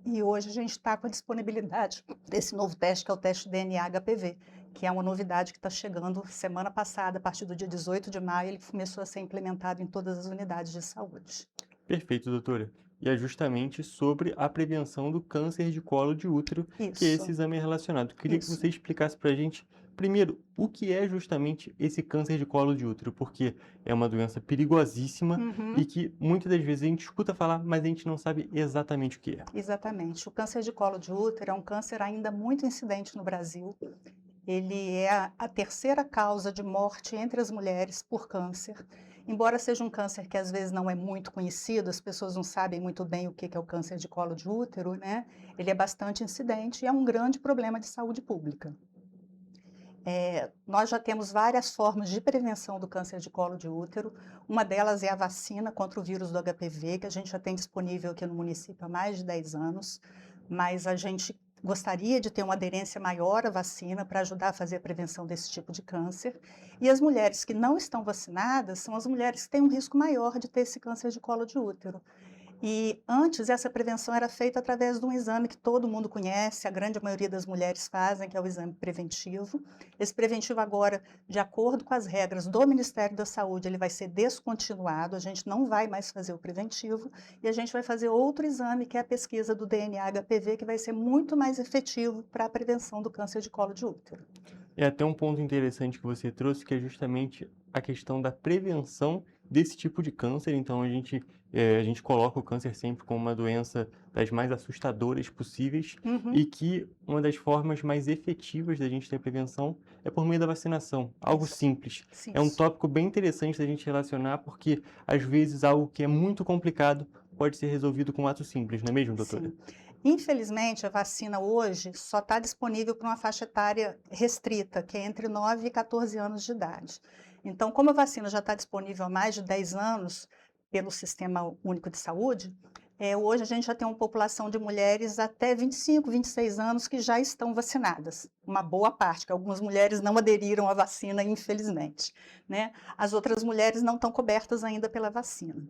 E hoje a gente está com a disponibilidade desse novo teste, que é o teste DNA-HPV, que é uma novidade que está chegando semana passada, a partir do dia 18 de maio, ele começou a ser implementado em todas as unidades de saúde. Perfeito, doutora. E é justamente sobre a prevenção do câncer de colo de útero que esse exame é relacionado. Queria que você explicasse para a gente, primeiro, o que é justamente esse câncer de colo de útero, porque é uma doença perigosíssima e que muitas das vezes a gente escuta falar, mas a gente não sabe exatamente o que é. Exatamente. O câncer de colo de útero é um câncer ainda muito incidente no Brasil. Ele é a terceira causa de morte entre as mulheres por câncer. Embora seja um câncer que às vezes não é muito conhecido, as pessoas não sabem muito bem o que é o câncer de colo de útero, né? Ele é bastante incidente e é um grande problema de saúde pública. Nós já temos várias formas de prevenção do câncer de colo de útero. Uma delas é a vacina contra o vírus do HPV, que a gente já tem disponível aqui no município há mais de 10 anos, mas a gente gostaria de ter uma aderência maior à vacina para ajudar a fazer a prevenção desse tipo de câncer. E as mulheres que não estão vacinadas são as mulheres que têm um risco maior de ter esse câncer de colo de útero. E antes essa prevenção era feita através de um exame que todo mundo conhece, a grande maioria das mulheres fazem, que é o exame preventivo. Esse preventivo agora, de acordo com as regras do Ministério da Saúde, ele vai ser descontinuado, a gente não vai mais fazer o preventivo e a gente vai fazer outro exame, que é a pesquisa do DNA-HPV, que vai ser muito mais efetivo para a prevenção do câncer de colo de útero. É até um ponto interessante que você trouxe, que é justamente a questão da prevenção desse tipo de câncer. Então, a gente coloca o câncer sempre como uma doença das mais assustadoras possíveis e que uma das formas mais efetivas da gente ter prevenção é por meio da vacinação. Algo simples. Sim, é um tópico bem interessante da gente relacionar, porque, às vezes, algo que é muito complicado pode ser resolvido com um ato simples, não é mesmo, doutora? Sim. Infelizmente, a vacina hoje só está disponível para uma faixa etária restrita, que é entre 9 e 14 anos de idade. Então, como a vacina já está disponível há mais de 10 anos pelo Sistema Único de Saúde, hoje a gente já tem uma população de mulheres até 25, 26 anos que já estão vacinadas. Uma boa parte, que algumas mulheres não aderiram à vacina, infelizmente, né? As outras mulheres não estão cobertas ainda pela vacina.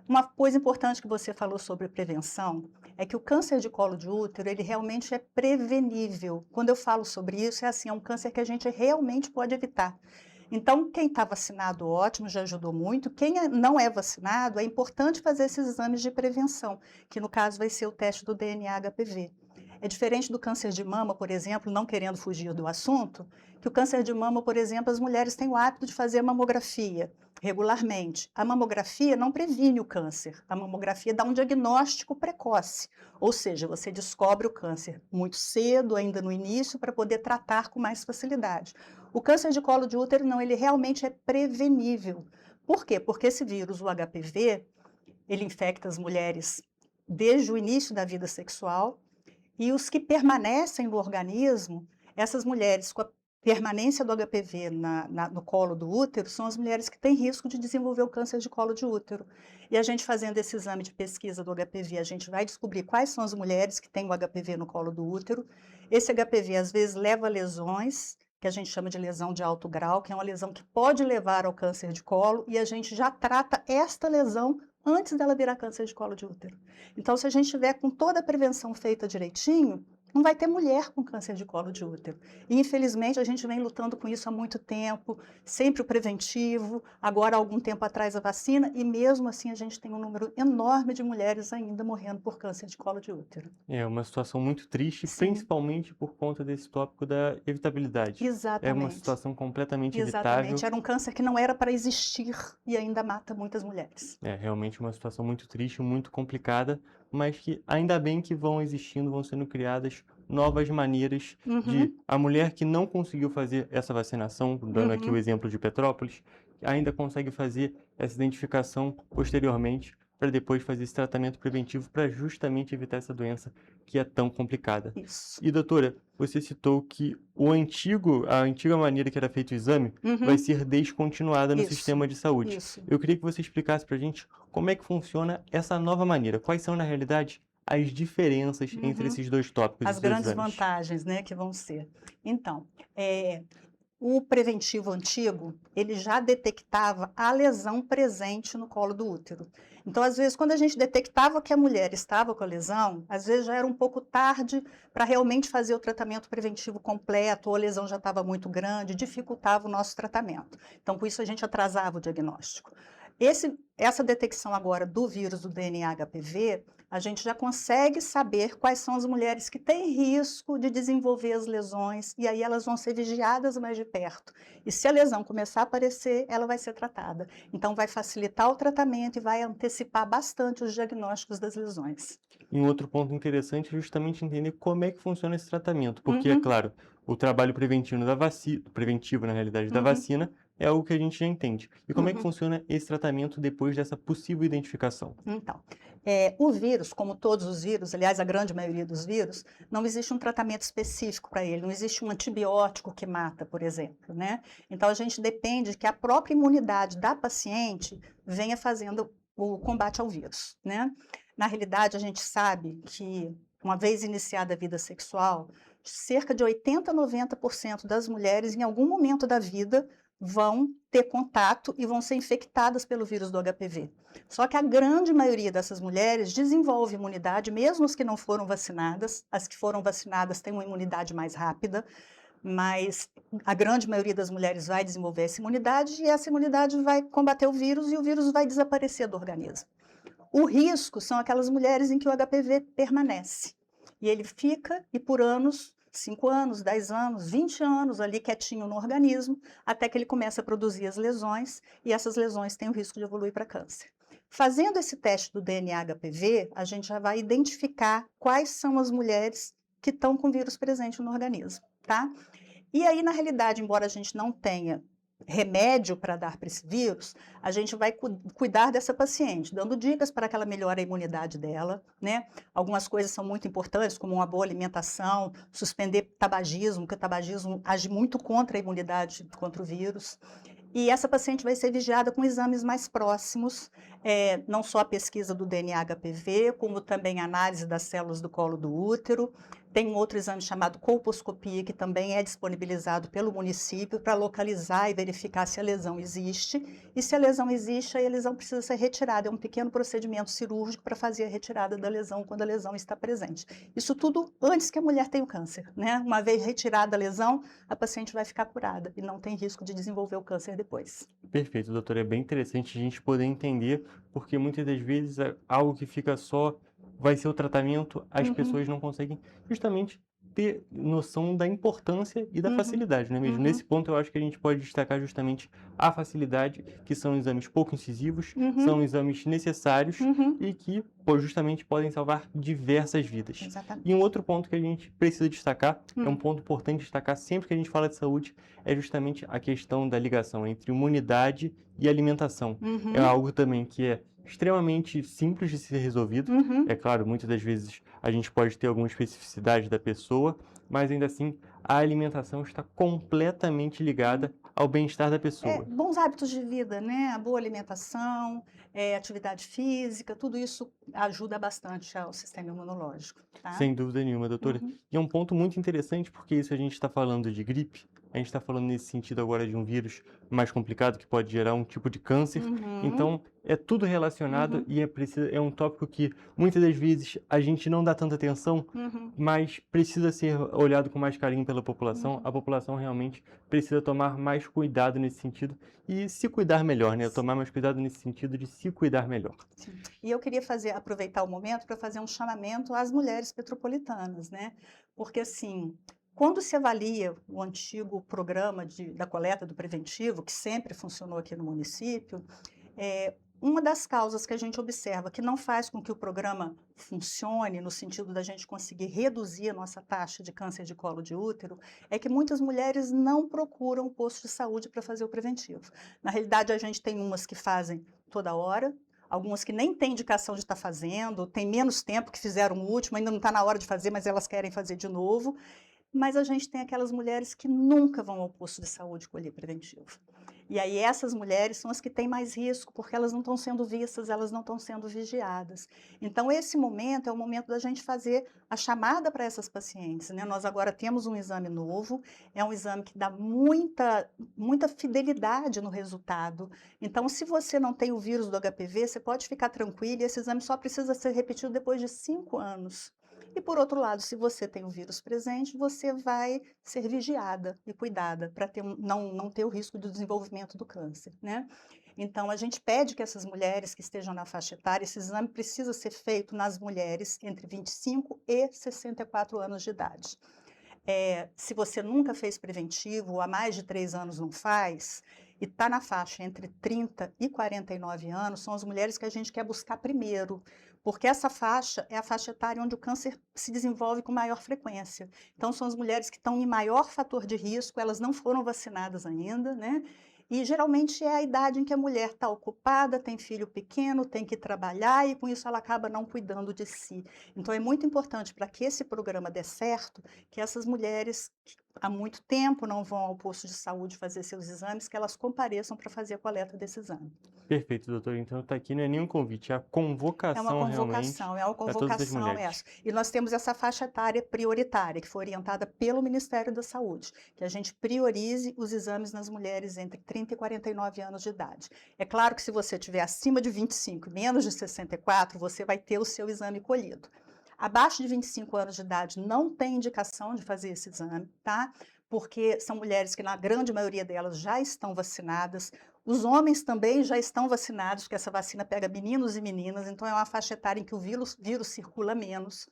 Uma coisa importante que você falou sobre prevenção é que o câncer de colo de útero, ele realmente é prevenível. Quando eu falo sobre isso, é um câncer que a gente realmente pode evitar. Então, quem está vacinado, ótimo, já ajudou muito. Quem não é vacinado, é importante fazer esses exames de prevenção, que no caso vai ser o teste do DNA-HPV. É diferente do câncer de mama, por exemplo, não querendo fugir do assunto, que o câncer de mama, por exemplo, as mulheres têm o hábito de fazer mamografia regularmente. A mamografia não previne o câncer, a mamografia dá um diagnóstico precoce, ou seja, você descobre o câncer muito cedo, ainda no início, para poder tratar com mais facilidade. O câncer de colo de útero não, ele realmente é prevenível. Por quê? Porque esse vírus, o HPV, ele infecta as mulheres desde o início da vida sexual, e os que permanecem no organismo, essas mulheres com a permanência do HPV no colo do útero, são as mulheres que têm risco de desenvolver o câncer de colo de útero. E a gente fazendo esse exame de pesquisa do HPV, a gente vai descobrir quais são as mulheres que têm o HPV no colo do útero. Esse HPV, às vezes, leva a lesões, que a gente chama de lesão de alto grau, que é uma lesão que pode levar ao câncer de colo, e a gente já trata esta lesão antes dela virar câncer de colo de útero. Então, se a gente tiver com toda a prevenção feita direitinho, não vai ter mulher com câncer de colo de útero. E, infelizmente, a gente vem lutando com isso há muito tempo, sempre o preventivo, agora, há algum tempo atrás, a vacina, e mesmo assim a gente tem um número enorme de mulheres ainda morrendo por câncer de colo de útero. É uma situação muito triste, principalmente por conta desse tópico da evitabilidade. Exatamente. É uma situação completamente evitável. Exatamente. Era um câncer que não era para existir e ainda mata muitas mulheres. É realmente uma situação muito triste, muito complicada, mas que ainda bem que vão existindo, vão sendo criadas novas maneiras de a mulher que não conseguiu fazer essa vacinação, dando aqui o exemplo de Petrópolis, ainda consegue fazer essa identificação posteriormente para depois fazer esse tratamento preventivo para justamente evitar essa doença que é tão complicada. Isso. E doutora, você citou que a antiga maneira que era feito o exame vai ser descontinuada no sistema de saúde. Isso. Eu queria que você explicasse para a gente como é que funciona essa nova maneira. Quais são, na realidade, as diferenças entre esses dois tópicos? As grandes vantagens, né, que vão ser. Então, o preventivo antigo, ele já detectava a lesão presente no colo do útero. Então, às vezes, quando a gente detectava que a mulher estava com a lesão, às vezes já era um pouco tarde para realmente fazer o tratamento preventivo completo, ou a lesão já estava muito grande, dificultava o nosso tratamento. Então, por isso a gente atrasava o diagnóstico. Essa detecção agora do vírus do DNA HPV, a gente já consegue saber quais são as mulheres que têm risco de desenvolver as lesões, e aí elas vão ser vigiadas mais de perto. E se a lesão começar a aparecer, ela vai ser tratada. Então, vai facilitar o tratamento e vai antecipar bastante os diagnósticos das lesões. E um outro ponto interessante é justamente entender como é que funciona esse tratamento, porque, é claro, o trabalho preventivo na realidade, da vacina, é algo que a gente já entende. E como é que funciona esse tratamento depois dessa possível identificação? Então, o vírus, como todos os vírus, aliás, a grande maioria dos vírus, não existe um tratamento específico para ele, não existe um antibiótico que mata, por exemplo, né? Então, a gente depende que a própria imunidade da paciente venha fazendo o combate ao vírus, né? Na realidade, a gente sabe que, uma vez iniciada a vida sexual, cerca de 80% a 90% das mulheres, em algum momento da vida, vão ter contato e vão ser infectadas pelo vírus do HPV. Só que a grande maioria dessas mulheres desenvolve imunidade, mesmo as que não foram vacinadas. As que foram vacinadas têm uma imunidade mais rápida, mas a grande maioria das mulheres vai desenvolver essa imunidade e essa imunidade vai combater o vírus e o vírus vai desaparecer do organismo. O risco são aquelas mulheres em que o HPV permanece. E ele fica, e por anos, 5 anos, 10 anos, 20 anos ali quietinho no organismo, até que ele começa a produzir as lesões, e essas lesões têm o risco de evoluir para câncer. Fazendo esse teste do DNA HPV, a gente já vai identificar quais são as mulheres que estão com vírus presente no organismo, tá? E aí, na realidade, embora a gente não tenha remédio para dar para esse vírus, a gente vai cuidar dessa paciente, dando dicas para que ela melhore a imunidade dela, né? Algumas coisas são muito importantes, como uma boa alimentação, suspender tabagismo, porque o tabagismo age muito contra a imunidade contra o vírus. E essa paciente vai ser vigiada com exames mais próximos, não só a pesquisa do DNA HPV, como também a análise das células do colo do útero. Tem um outro exame chamado colposcopia, que também é disponibilizado pelo município para localizar e verificar se a lesão existe. E se a lesão existe, aí a lesão precisa ser retirada. É um pequeno procedimento cirúrgico para fazer a retirada da lesão quando a lesão está presente. Isso tudo antes que a mulher tenha o câncer, né? Uma vez retirada a lesão, a paciente vai ficar curada e não tem risco de desenvolver o câncer depois. Perfeito, doutora. É bem interessante a gente poder entender, porque muitas das vezes é algo que fica só vai ser o tratamento, as pessoas não conseguem justamente ter noção da importância e da facilidade, não é mesmo? Nesse ponto, eu acho que a gente pode destacar justamente a facilidade, que são exames pouco incisivos, são exames necessários e que justamente podem salvar diversas vidas. Exatamente. E um outro ponto que a gente precisa destacar, é um ponto importante destacar sempre que a gente fala de saúde, é justamente a questão da ligação entre imunidade e alimentação. É algo também que é extremamente simples de ser resolvido. É claro, muitas das vezes a gente pode ter alguma especificidade da pessoa, mas ainda assim a alimentação está completamente ligada ao bem-estar da pessoa. Bons hábitos de vida, né? A boa alimentação, atividade física, tudo isso ajuda bastante ao sistema imunológico. Tá? Sem dúvida nenhuma, doutora. E é um ponto muito interessante, porque isso a gente está falando de gripe, a gente está falando nesse sentido agora de um vírus mais complicado que pode gerar um tipo de câncer. Então, é tudo relacionado e é um tópico que muitas das vezes a gente não dá tanta atenção, mas precisa ser olhado com mais carinho pela população. A população realmente precisa tomar mais cuidado nesse sentido e se cuidar melhor, né? Tomar mais cuidado nesse sentido de se cuidar melhor. Sim. E eu queria aproveitar o momento para fazer um chamamento às mulheres petropolitanas, né? Porque, assim, quando se avalia o antigo programa da coleta do preventivo, que sempre funcionou aqui no município, uma das causas que a gente observa que não faz com que o programa funcione, no sentido da gente conseguir reduzir a nossa taxa de câncer de colo de útero, é que muitas mulheres não procuram o posto de saúde para fazer o preventivo. Na realidade, a gente tem umas que fazem toda hora, algumas que nem têm indicação de estar fazendo, tem menos tempo que fizeram o último, ainda não está na hora de fazer, mas elas querem fazer de novo. Mas a gente tem aquelas mulheres que nunca vão ao posto de saúde colher preventivo. E aí essas mulheres são as que têm mais risco, porque elas não estão sendo vistas, elas não estão sendo vigiadas. Então esse momento é o momento da gente fazer a chamada para essas pacientes, né? Nós agora temos um exame novo, é um exame que dá muita fidelidade no resultado. Então se você não tem o vírus do HPV, você pode ficar tranquilo, e esse exame só precisa ser repetido depois de 5 anos. E, por outro lado, se você tem o vírus presente, você vai ser vigiada e cuidada para não ter o risco do desenvolvimento do câncer, né? Então, a gente pede que essas mulheres que estejam na faixa etária, esse exame precisa ser feito nas mulheres entre 25 e 64 anos de idade. Se você nunca fez preventivo, ou há mais de 3 anos não faz, e está na faixa entre 30 e 49 anos, são as mulheres que a gente quer buscar primeiro, porque essa faixa é a faixa etária onde o câncer se desenvolve com maior frequência. Então, são as mulheres que estão em maior fator de risco, elas não foram vacinadas ainda, né? E geralmente é a idade em que a mulher está ocupada, tem filho pequeno, tem que trabalhar e com isso ela acaba não cuidando de si. Então é muito importante para que esse programa dê certo, que essas mulheres que há muito tempo não vão ao posto de saúde fazer seus exames, que elas compareçam para fazer a coleta desse exame. Perfeito, doutor. Então está aqui, não é nenhum convite, é a convocação realmente. É uma convocação essa. E nós temos essa faixa etária prioritária, que foi orientada pelo Ministério da Saúde, que a gente priorize os exames nas mulheres entre 30 e 49 anos de idade. É claro que se você tiver acima de 25, menos de 64, você vai ter o seu exame colhido. Abaixo de 25 anos de idade não tem indicação de fazer esse exame, tá? Porque são mulheres que, na grande maioria delas, já estão vacinadas. Os homens também já estão vacinados, porque essa vacina pega meninos e meninas, então é uma faixa etária em que o vírus circula menos.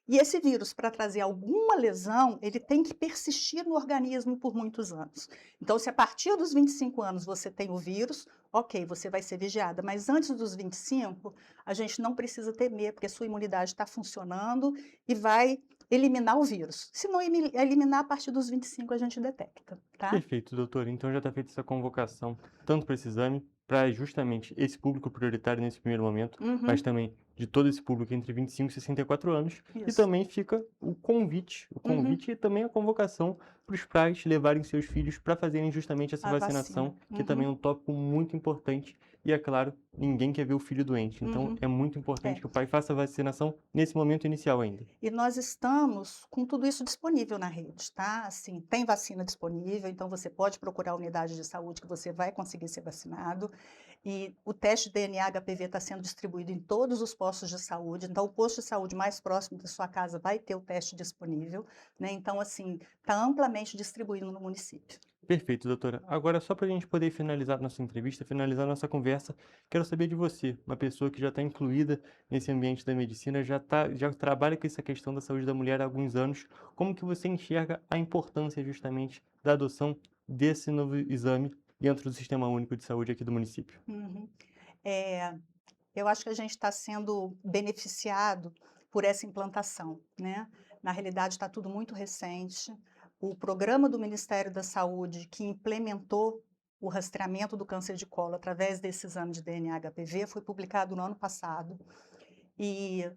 E esse vírus, para trazer alguma lesão, ele tem que persistir no organismo por muitos anos. Então, se a partir dos 25 anos você tem o vírus, ok, você vai ser vigiada. Mas antes dos 25, a gente não precisa temer, porque a sua imunidade está funcionando e vai eliminar o vírus. Se não eliminar, a partir dos 25 a gente detecta, tá? Perfeito, doutor. Então já está feita essa convocação, tanto para esse exame, para justamente esse público prioritário nesse primeiro momento, mas também de todo esse público entre 25 e 64 anos. Isso. E também fica o convite e também a convocação para os pais levarem seus filhos para fazerem justamente essa vacinação, que também é um tópico muito importante. E, é claro, ninguém quer ver o filho doente. Então, é muito importante que o pai faça a vacinação nesse momento inicial ainda. E nós estamos com tudo isso disponível na rede, tá? Assim, tem vacina disponível, então você pode procurar a unidade de saúde que você vai conseguir ser vacinado. E o teste de DNA HPV está sendo distribuído em todos os postos de saúde. Então, o posto de saúde mais próximo da sua casa vai ter o teste disponível, né? Então, assim, está amplamente distribuído no município. Perfeito, doutora. Agora, só para a gente poder finalizar nossa entrevista, finalizar nossa conversa, quero saber de você, uma pessoa que já está incluída nesse ambiente da medicina, já trabalha com essa questão da saúde da mulher há alguns anos. Como que você enxerga a importância justamente da adoção desse novo exame dentro do Sistema Único de Saúde aqui do município? Eu acho que a gente está sendo beneficiado por essa implantação, né? Na realidade, está tudo muito recente. O programa do Ministério da Saúde, que implementou o rastreamento do câncer de colo através desse exame de DNA HPV, foi publicado no ano passado. E,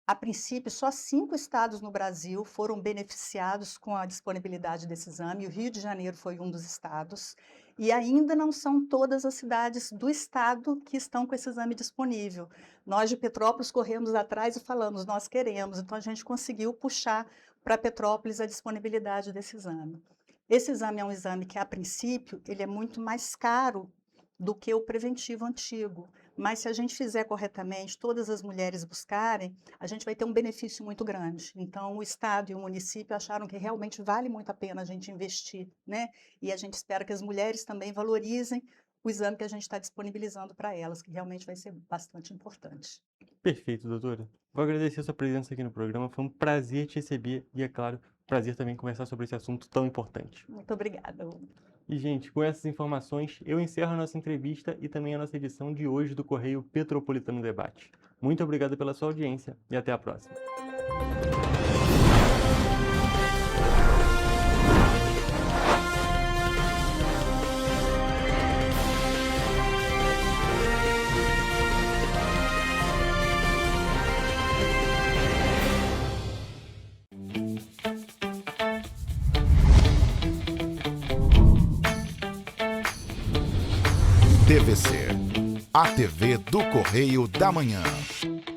a princípio, só 5 estados no Brasil foram beneficiados com a disponibilidade desse exame. O Rio de Janeiro foi um dos estados. E ainda não são todas as cidades do estado que estão com esse exame disponível. Nós de Petrópolis corremos atrás e falamos, nós queremos. Então, a gente conseguiu puxar para Petrópolis a disponibilidade desse exame. Esse exame é um exame que, a princípio, ele é muito mais caro do que o preventivo antigo. Mas se a gente fizer corretamente, todas as mulheres buscarem, a gente vai ter um benefício muito grande. Então, o Estado e o município acharam que realmente vale muito a pena a gente investir, né? E a gente espera que as mulheres também valorizem o exame que a gente está disponibilizando para elas, que realmente vai ser bastante importante. Perfeito, doutora. Vou agradecer a sua presença aqui no programa. Foi um prazer te receber e, é claro, prazer também conversar sobre esse assunto tão importante. Muito obrigada. E, gente, com essas informações, eu encerro a nossa entrevista e também a nossa edição de hoje do Correio Petropolitano Debate. Muito obrigado pela sua audiência e até a próxima. TVC, a TV do Correio da Manhã.